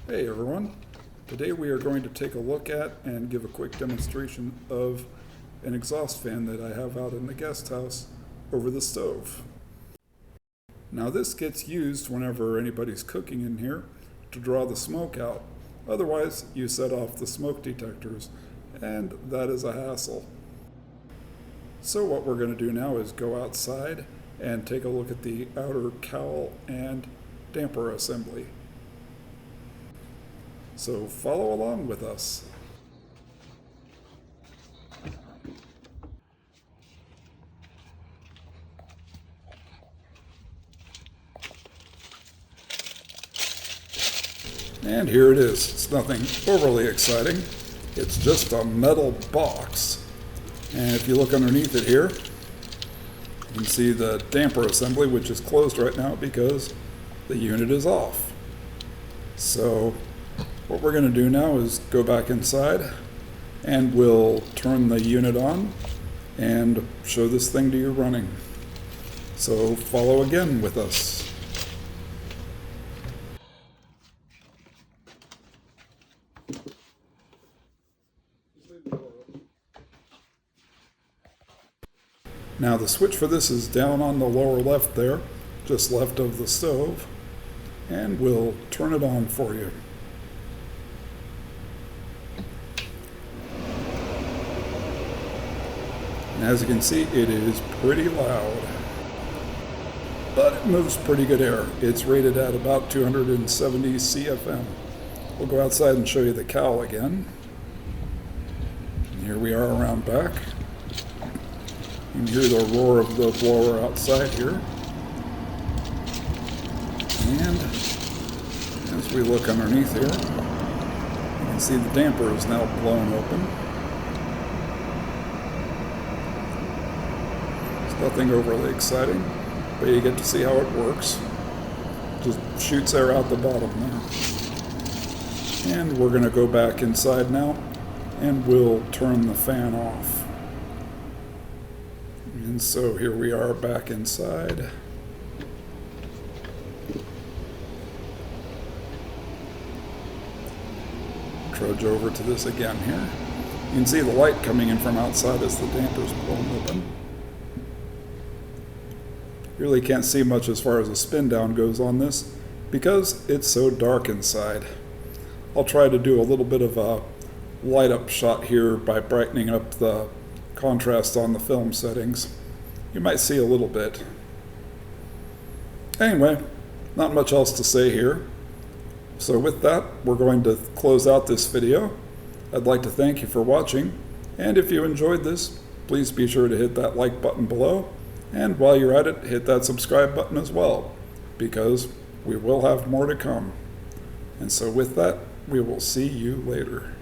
Hey everyone, today we are going to take a look at and give a quick demonstration of an exhaust fan that I have out in the guest house over the stove. Now this gets used whenever anybody's cooking in here to draw the smoke out. Otherwise you set off the smoke detectors, and that is a hassle. So what we're going to do now is go outside and take a look at the outer cowl and damper assembly. So follow along with us. And here it is. It's nothing overly exciting. It's just a metal box. And if you look underneath it here, you can see the damper assembly, which is closed right now because the unit is off. So what we're going to do now is go back inside and we'll turn the unit on and show this thing to you running. So follow again with us. Now the switch for this is down on the lower left there, just left of the stove, and we'll turn it on for you. And as you can see, it is pretty loud, but it moves pretty good air. It's rated at about 270 CFM. We'll go outside and show you the cowl again. And here we are around back. You can hear the roar of the blower outside here. And as we look underneath here, you can see the damper is now blown open. Nothing overly exciting, but you get to see how it works. Just shoots air out the bottom there. And we're going to go back inside now, and we'll turn the fan off. And so here we are back inside. Trudge over to this again here. You can see the light coming in from outside as the damper's blown open. Really can't see much as far as the spin down goes on this because it's so dark inside. I'll try to do a little bit of a light up shot here by brightening up the contrast on the film settings. You might see a little bit. Anyway, not much else to say here. So with that, we're going to close out this video. I'd like to thank you for watching, and if you enjoyed this, please be sure to hit that like button below. And while you're at it, hit that subscribe button as well, because we will have more to come. And so with that, we will see you later.